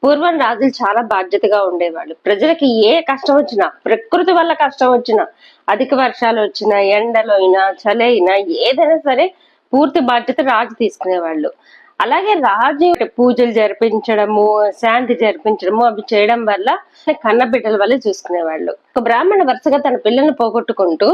పూర్వం రాజులు చాలా బాధ్యతగా ఉండేవాళ్ళు. ప్రజలకి ఏ కష్టం వచ్చినా, ప్రకృతి వల్ల కష్టం వచ్చినా, అధిక వర్షాలు వచ్చినా, ఎండలైనా, చలి అయినా ఏదైనా సరే పూర్తి బాధ్యత రాజు తీసుకునేవాళ్ళు. అలాగే రాజు పూజలు జరిపించడము, శాంతి జరిపించడము అవి చేయడం వల్ల కన్నబిడ్డల వల్ల చూసుకునేవాళ్ళు. ఒక బ్రాహ్మణ వరుసగా తన పిల్లల్ని పోగొట్టుకుంటూ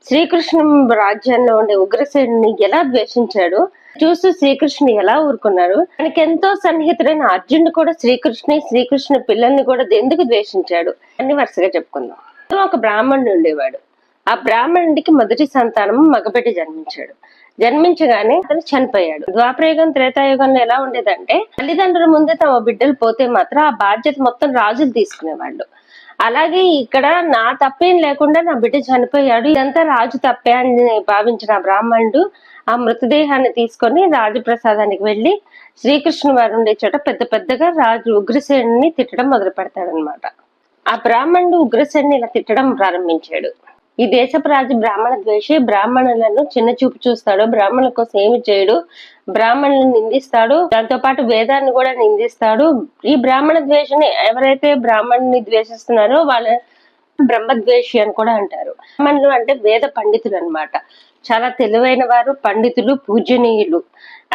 శ్రీకృష్ణ రాజ్యంలో ఉండే ఉగ్రసేనుని ఎలా ద్వేషించాడు చూస్తూ శ్రీకృష్ణుని ఎలా ఊరుకున్నారు. ఆయనకి ఎంతో సన్నిహితుడైన అర్జునుడు కూడా శ్రీకృష్ణ పిల్లల్ని కూడా ఎందుకు ద్వేషించాడు అన్ని వరుసగా చెప్పుకుందాం. ఒక బ్రాహ్మణుడు ఉండేవాడు. ఆ బ్రాహ్మణుడికి మొదటి సంతానం మగబిడ్డ జన్మించాడు. జన్మించగానే అతను చనిపోయాడు. ద్వాపరయుగం త్రేతాయుగంలో ఎలా ఉండేదంటే తల్లిదండ్రుల ముందే తమ బిడ్డలు పోతే మాత్రం ఆ బాధ్యత మొత్తం రాజులు తీసుకునేవాళ్ళు. అలాగే ఇక్కడ నా తప్పేం లేకుండా నా బిడ్డ చనిపోయాడు, ఇదంతా రాజు తప్పే అని భావించిన బ్రాహ్మణుడు ఆ మృతదేహాన్ని తీసుకొని రాజప్రసాదానికి వెళ్లి శ్రీకృష్ణు వారు ఉండే చోట పెద్ద పెద్దగా రాజు ఉగ్రసేనుని తిట్టడం మొదలు పెడతాడనమాట. ఆ బ్రాహ్మణుడు ఉగ్రసేనుని ఇలా తిట్టడం ప్రారంభించాడు. ఈ దేశపు రాజు బ్రాహ్మణ ద్వేషి, బ్రాహ్మణులను చిన్న చూపు చూస్తాడు, బ్రాహ్మణుల కోసం ఏమి చేయడు, బ్రాహ్మణులను నిందిస్తాడు, దాంతో పాటు వేదాన్ని కూడా నిందిస్తాడు. ఈ బ్రాహ్మణ ద్వేషిని ఎవరైతే బ్రాహ్మణుని ద్వేషిస్తున్నారో వాళ్ళ బ్రహ్మద్వేషి అని కూడా అంటారు. బ్రాహ్మణులు అంటే వేద పండితులు అన్నమాట. చాలా తెలివైన వారు, పండితులు, పూజనీయులు.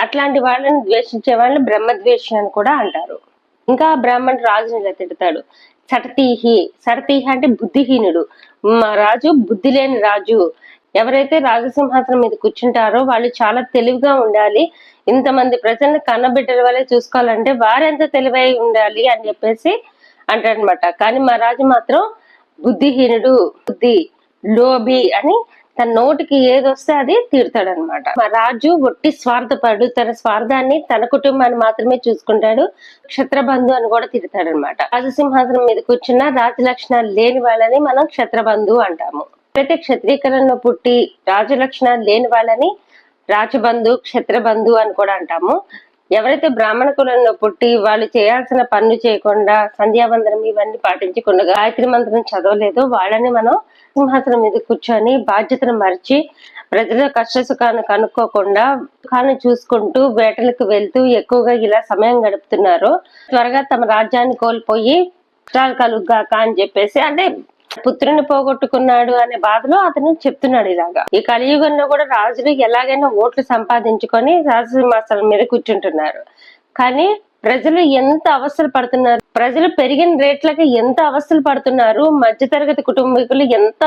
అట్లాంటి వాళ్ళని ద్వేషించే వాళ్ళని బ్రహ్మద్వేషి అని కూడా అంటారు. ఇంకా బ్రాహ్మణుడు రాజుని ఇలా తిడతాడు. సడతీహి అంటే బుద్ధిహీనుడు. మా రాజు బుద్ధి లేని రాజు. ఎవరైతే రాజసింహాసనం మీద కూర్చుంటారో వాళ్ళు చాలా తెలివిగా ఉండాలి, ఇంతమంది ప్రజల్ని కన్నబిడ్డల వల్లే చూసుకోవాలంటే వారెంత తెలివై ఉండాలి అని చెప్పేసి అంటాడనమాట. కానీ మా రాజు మాత్రం బుద్ధిహీనుడు, బుద్ధి లోభి అని తన నోటికి ఏదొస్తే అది తీరుతాడనమాట. మా రాజు ఒట్టి స్వార్థపడు, తన స్వార్థాన్ని తన కుటుంబాన్ని మాత్రమే చూసుకుంటాడు, క్షత్రబంధు అని కూడా తిడతాడనమాట. రాజసింహాసనం మీద కూర్చున్న రాజలక్షణాలు లేని వాళ్ళని మనం క్షత్రబంధు అంటాము. అయితే క్షత్రీకరణలో పుట్టి రాజలక్షణాలు లేని వాళ్ళని రాజబంధు, క్షత్రబంధు అని కూడా అంటాము. ఎవరైతే బ్రాహ్మణ కులంలో పుట్టి వాళ్ళు చేయాల్సిన పనులు చేయకుండా, సంధ్యావందనం ఇవన్నీ పాటించకుండా, గాయత్రి మంత్రం చదవలేదో వాళ్ళని మనం సింహాసనం మీద కూర్చొని బాధ్యతను మరిచి ప్రజల కష్ట సుఖాన్ని కనుక్కోకుండా సుఖాన్ని చూసుకుంటూ వేటలకు వెళ్తూ ఎక్కువగా ఇలా సమయం గడుపుతున్నారు. త్వరగా తమ రాజ్యాన్ని కోల్పోయి కష్టాలు కలుగ్గాక అని చెప్పేసి, అంటే పుత్రుని పోగొట్టుకున్నాడు అనే బాధలో అతను చెప్తున్నాడు. ఇలాగా ఈ కలియుగంలో కూడా రాజులు ఎలాగైనా ఓట్లు సంపాదించుకొని రాజసింహాసనం మీద కూర్చుంటున్నారు. కానీ ప్రజలు ఎంత అవస్థలు పడుతున్నారు, ప్రజలు పెరిగిన రేట్లకి ఎంత అవస్థలు పడుతున్నారు, మధ్యతరగతి కుటుంబీకులు ఎంత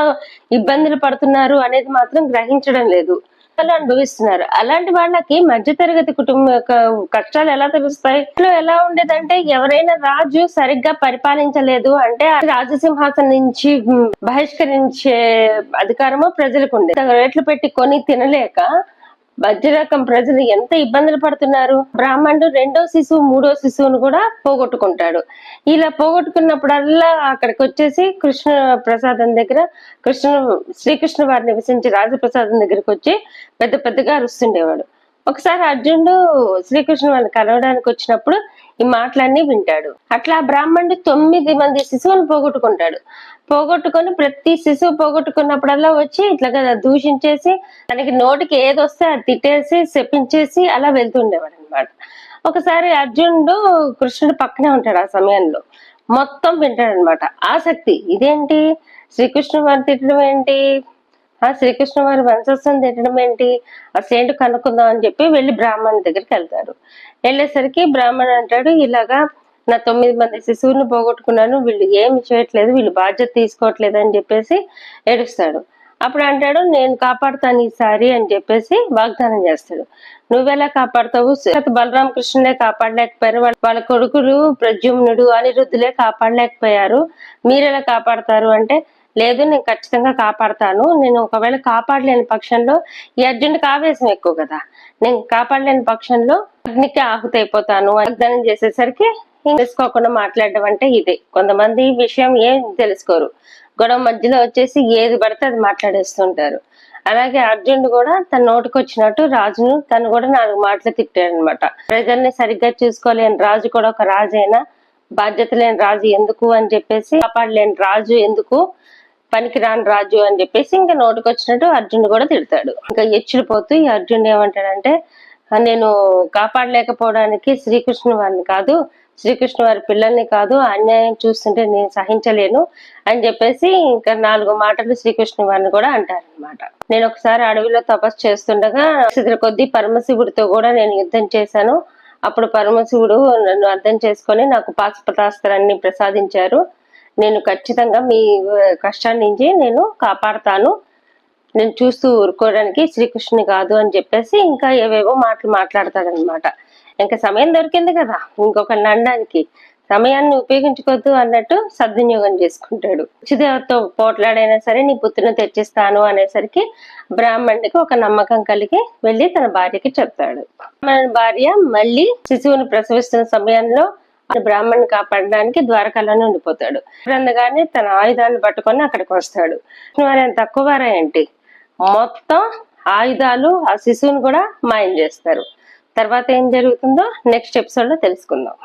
ఇబ్బందులు పడుతున్నారు అనేది మాత్రం గ్రహించడం లేదు, అనుభవిస్తున్నారు. అలాంటి వాళ్ళకి మధ్యతరగతి కుటుంబ కష్టాలు ఎలా తెలుస్తాయి? ఎలా ఉండేదంటే ఎవరైనా రాజు సరిగ్గా పరిపాలించలేదు అంటే రాజసింహాసనం నుంచి బహిష్కరించే అధికారము ప్రజలకు ఉండేది. రేట్లు పెట్టి కొని తినలేక మధ్య రకం ప్రజలు ఎంత ఇబ్బందులు పడుతున్నారు. బ్రాహ్మణుడు రెండో శిశువు, మూడో శిశువును కూడా పోగొట్టుకుంటాడు. ఇలా పోగొట్టుకున్నప్పుడల్లా అక్కడికి వచ్చేసి కృష్ణ ప్రసాదం దగ్గర శ్రీకృష్ణ వారిని నివసించి రాజప్రసాదం దగ్గరికి వచ్చి పెద్ద పెద్దగా అరుస్తుండేవాడు. ఒకసారి అర్జునుడు శ్రీకృష్ణ వారిని కలవడానికి వచ్చినప్పుడు ఈ మాటలన్నీ వింటాడు. అట్లా బ్రాహ్మణుడు 9 మంది శిశువులను పోగొట్టుకుంటాడు. పోగొట్టుకొని ప్రతి శిశువు పోగొట్టుకున్నప్పుడల్లా వచ్చి ఇట్లా దూషించేసి తనకి నోటికి ఏదొస్తే అది తిట్టేసి శపించేసి అలా వెళ్తుండేవాడు అనమాట. ఒకసారి అర్జునుడు కృష్ణుడు పక్కనే ఉంటాడు. ఆ సమయంలో మొత్తం వింటాడు అనమాట. ఆసక్తి, ఇదేంటి శ్రీకృష్ణ వారిని తిట్టడం ఏంటి, శ్రీకృష్ణ వారి వంశస్థం తిట్టడం ఏంటి, అసేంటి కనుక్కుందాం అని చెప్పి వెళ్ళి బ్రాహ్మణుడి దగ్గరికి వెళ్తారు. వెళ్ళేసరికి బ్రాహ్మణుడు అంటాడు, ఇలాగా నా 9 మంది శిశువులను పోగొట్టుకున్నాను, వీళ్ళు ఏమి చేయట్లేదు, వీళ్ళు బాధ్యత తీసుకోవట్లేదు అని చెప్పేసి ఏడుస్తాడు. అప్పుడు అంటాడు, నేను కాపాడుతాను ఈసారి అని చెప్పేసి వాగ్దానం చేస్తాడు. నువ్వెలా కాపాడుతావు? బలరామ కృష్ణులే కాపాడలేకపోయారు, వాళ్ళ కొడుకులు ప్రద్యుమ్నుడు, అనిరుద్ధులే కాపాడలేకపోయారు, మీరెలా కాపాడతారు అంటే, లేదు నేను ఖచ్చితంగా కాపాడతాను, నేను ఒకవేళ కాపాడలేని పక్షంలో, ఈ అర్జునుడికి ఆవేశం ఎక్కువ కదా, నేను కాపాడలేని పక్షంలో అగ్నికి ఆహుతి అయిపోతాను వాగ్దానం చేసేసరికి తెలుసుకోకుండా మాట్లాడడం అంటే ఇదే. కొంతమంది విషయం ఏం తెలుసుకోరు, గొడవ మధ్యలో వచ్చేసి ఏది పడితే అది మాట్లాడేస్తుంటారు. అలాగే అర్జునుడు కూడా తన నోటికి వచ్చినట్టు రాజును తను కూడా 4 మాటలు తిట్టాడు అనమాట. ప్రజల్ని సరిగ్గా చూసుకోలేని రాజు కూడా ఒక రాజైనా, బాధ్యత లేని రాజు ఎందుకు అని చెప్పేసి, కాపాడలేని రాజు ఎందుకు, పనికి రాని రాజు అని చెప్పేసి ఇంకా నోటికి వచ్చినట్టు అర్జునుడు కూడా తిడతాడు. ఇంకా ఎచ్చిడిపోతూ ఈ అర్జునుడు ఏమంటాడంటే, నేను కాపాడలేకపోవడానికి శ్రీకృష్ణుని వారిని కాదు, శ్రీకృష్ణ వారి పిల్లల్ని కాదు, అన్యాయం చూస్తుంటే నేను సహించలేను అని చెప్పేసి ఇంకా 4 మాటలు శ్రీకృష్ణ వారిని కూడా అంటారనమాట. నేను ఒకసారి అడవిలో తపస్సు చేస్తుండగా స్థితుల కొద్దీ పరమశివుడితో కూడా నేను యుద్ధం చేశాను. అప్పుడు పరమశివుడు నన్ను అర్థం చేసుకొని నాకు పాశుపతాస్త్రాన్ని ప్రసాదించారు. నేను ఖచ్చితంగా మీ కష్టాన్ని నుంచి నేను కాపాడతాను, నేను చూస్తూ ఊరుకోవడానికి శ్రీకృష్ణుని కాదు అని చెప్పేసి ఇంకా ఏవేవో మాటలు మాట్లాడతాడనమాట. ఇంకా సమయం దొరికింది కదా ఇంకొకరిని అనడానికి, సమయాన్ని ఉపయోగించుకోవద్దు అన్నట్టు సద్వినియోగం చేసుకుంటాడు. రుచిదేవతతో పోట్లాడైనా సరే నీ పుత్రుని తెచ్చిస్తాను అనేసరికి బ్రాహ్మణుడికి ఒక నమ్మకం కలిగి వెళ్ళి తన భార్యకి చెప్తాడు. బ్రాహ్మణుని భార్య మళ్ళీ శిశువుని ప్రసవిస్తున్న సమయంలో బ్రాహ్మణ్ని కాపాడడానికి ద్వారకాలోనే ఉండిపోతాడు. అందుగానే తన ఆయుధాలను పట్టుకొని అక్కడికి వస్తాడు. వారు తక్కువ వారా ఏంటి, మొత్తం ఆయుధాలు ఆ శిశువుని కూడా మాయం చేస్తారు. తర్వాత ఏం జరుగుతుందో నెక్స్ట్ ఎపిసోడ్ లో తెలుసుకుందాం.